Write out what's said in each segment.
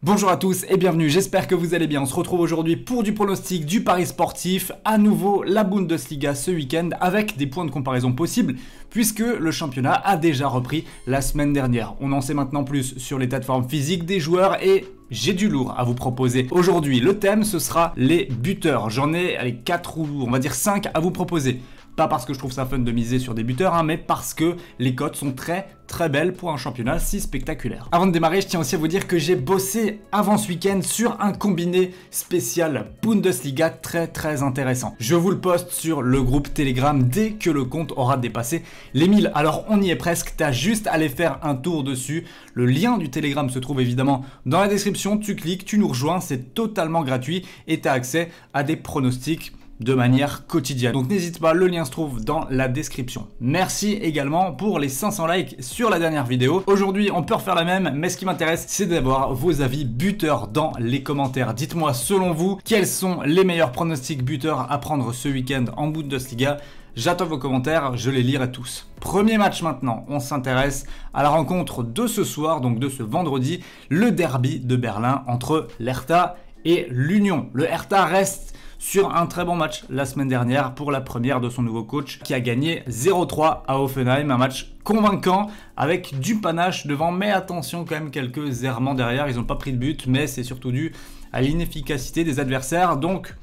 Bonjour à tous et bienvenue, j'espère que vous allez bien. On se retrouve aujourd'hui pour du pronostic, du pari sportif, à nouveau la Bundesliga ce week-end avec des points de comparaison possibles puisque le championnat a déjà repris la semaine dernière. On en sait maintenant plus sur l'état de forme physique des joueurs et j'ai du lourd à vous proposer. Aujourd'hui, le thème ce sera les buteurs. J'en ai 4 ou on va dire 5 à vous proposer. Pas parce que je trouve ça fun de miser sur des buteurs, mais parce que les cotes sont très belles pour un championnat si spectaculaire. Avant de démarrer, je tiens aussi à vous dire que j'ai bossé avant ce week-end sur un combiné spécial Bundesliga très intéressant. Je vous le poste sur le groupe Telegram dès que le compte aura dépassé les 1000. Alors on y est presque, t'as juste à aller faire un tour dessus. Le lien du Telegram se trouve évidemment dans la description, tu cliques, tu nous rejoins, c'est totalement gratuit et t'as accès à des pronostics de manière quotidienne. Donc n'hésite pas, le lien se trouve dans la description. Merci également pour les 500 likes sur la dernière vidéo. Aujourd'hui, on peut refaire la même, mais ce qui m'intéresse, c'est d'avoir vos avis buteurs dans les commentaires. Dites-moi, selon vous, quels sont les meilleurs pronostics buteurs à prendre ce week-end en Bundesliga. J'attends vos commentaires, je les lirai tous. Premier match maintenant, on s'intéresse à la rencontre de ce soir, donc de ce vendredi, le derby de Berlin entre l'Hertha et l'Union. Le Hertha reste sur un très bon match la semaine dernière pour la première de son nouveau coach qui a gagné 0-3 à Hoffenheim, un match convaincant avec du panache devant, mais attention quand même quelques errements derrière, ils n'ont pas pris de but, mais c'est surtout dû à l'inefficacité des adversaires, donc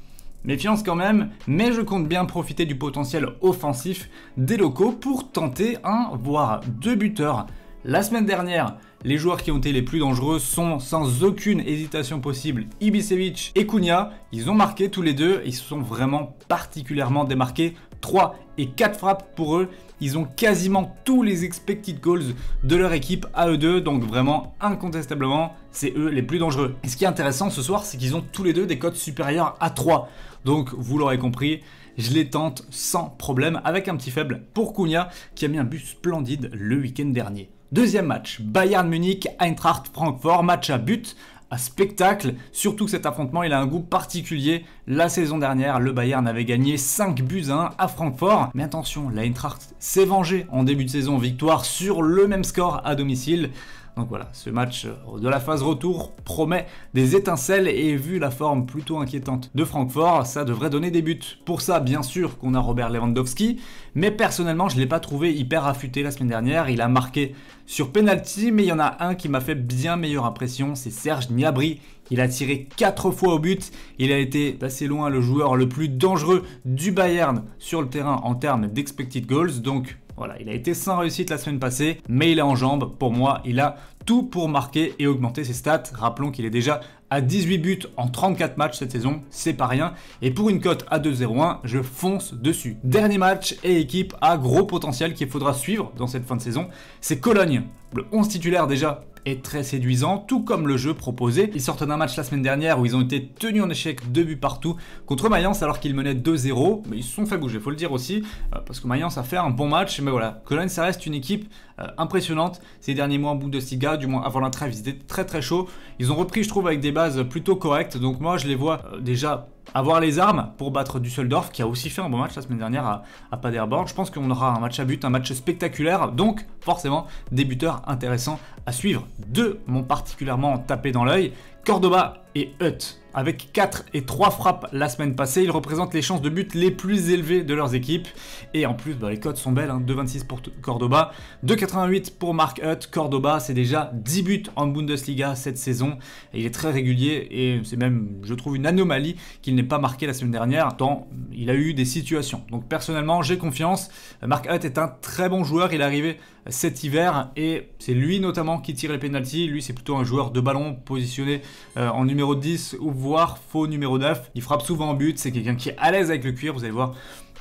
méfiance quand même, mais je compte bien profiter du potentiel offensif des locaux pour tenter un voire deux buteurs. La semaine dernière, les joueurs qui ont été les plus dangereux sont sans aucune hésitation possible Ibisevic et Cunha. Ils ont marqué tous les deux, ils se sont vraiment particulièrement démarqués. 3 et 4 frappes pour eux. Ils ont quasiment tous les expected goals de leur équipe à eux deux, donc vraiment incontestablement, c'est eux les plus dangereux. Et ce qui est intéressant ce soir, c'est qu'ils ont tous les deux des cotes supérieures à 3. Donc vous l'aurez compris, je les tente sans problème avec un petit faible pour Cunha qui a mis un but splendide le week-end dernier. Deuxième match, Bayern Munich, Eintracht Francfort, match à but, à spectacle, surtout que cet affrontement il a un goût particulier. La saison dernière, le Bayern avait gagné 5-1 à Francfort, mais attention, l'Eintracht s'est vengé en début de saison, victoire sur le même score à domicile. Donc voilà, ce match de la phase retour promet des étincelles et vu la forme plutôt inquiétante de Francfort, ça devrait donner des buts. Pour ça, bien sûr qu'on a Robert Lewandowski, mais personnellement, je ne l'ai pas trouvé hyper affûté la semaine dernière. Il a marqué sur penalty, mais il y en a un qui m'a fait bien meilleure impression, c'est Serge Gnabry. Il a tiré 4 fois au but, il a été assez loin le joueur le plus dangereux du Bayern sur le terrain en termes d'expected goals, donc voilà, il a été sans réussite la semaine passée, mais il est en jambes. Pour moi, il a tout pour marquer et augmenter ses stats. Rappelons qu'il est déjà à 18 buts en 34 matchs cette saison, c'est pas rien. Et pour une cote à 2,01, je fonce dessus. Dernier match et équipe à gros potentiel qu'il faudra suivre dans cette fin de saison, c'est Cologne. Le 11 titulaire déjà est très séduisant, tout comme le jeu proposé. Ils sortent d'un match la semaine dernière où ils ont été tenus en échec 2 buts partout contre Mayence alors qu'ils menaient 2-0, mais ils se sont fait bouger, faut le dire aussi, parce que Mayence a fait un bon match, mais voilà, Cologne ça reste une équipe impressionnante ces derniers mois en Bundesliga, du moins avant la trêve, ils étaient très chaud. Ils ont repris je trouve avec des bases plutôt correctes, donc moi je les vois déjà avoir les armes pour battre Düsseldorf qui a aussi fait un bon match la semaine dernière à Paderborn. Je pense qu'on aura un match à but, un match spectaculaire, donc forcément des buteurs intéressants à suivre. Deux m'ont particulièrement tapé dans l'œil, Cordoba et Hutt. Avec 4 et 3 frappes la semaine passée, ils représentent les chances de but les plus élevées de leurs équipes. Et en plus, les cotes sont belles, 2,26 pour Cordoba, 2,88 pour Mark Hutt. Cordoba, c'est déjà 10 buts en Bundesliga cette saison. Et il est très régulier et c'est même, je trouve, une anomalie qu'il n'ait pas marqué la semaine dernière, tant il a eu des situations. Donc personnellement, j'ai confiance. Mark Hutt est un très bon joueur, il est arrivé cet hiver et c'est lui notamment qui tire les pénaltys. Lui, c'est plutôt un joueur de ballon positionné en numéro 10 ou voire faux numéro 9. Il frappe souvent en but, c'est quelqu'un qui est à l'aise avec le cuir, vous allez voir.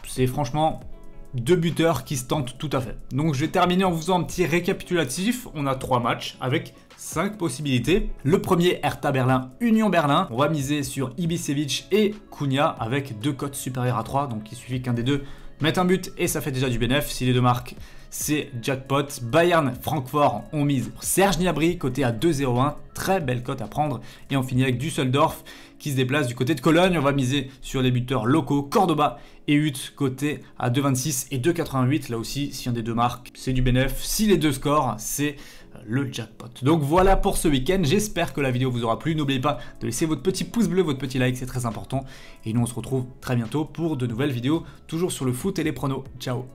C'est franchement deux buteurs qui se tentent tout à fait. Donc je vais terminer en vous faisant un petit récapitulatif. On a 3 matchs avec 5 possibilités. Le premier, Hertha Berlin, Union Berlin. On va miser sur Ibisevic et Cunha avec 2 cotes supérieures à 3. Donc il suffit qu'un des deux mette un but et ça fait déjà du bénéf. Si les deux marquent, c'est jackpot. Bayern, Francfort, on mise Serge Gnabry, côté à 2,01. Très belle cote à prendre. Et on finit avec Düsseldorf qui se déplace du côté de Cologne. On va miser sur les buteurs locaux, Cordoba et Hutt, côté à 2,26 et 2,88. Là aussi, si un des deux marque, c'est du bénéf. Si les deux scorent, c'est le jackpot. Donc voilà pour ce week-end, j'espère que la vidéo vous aura plu. N'oubliez pas de laisser votre petit pouce bleu, votre petit like, c'est très important. Et nous on se retrouve très bientôt pour de nouvelles vidéos, toujours sur le foot et les pronos. Ciao.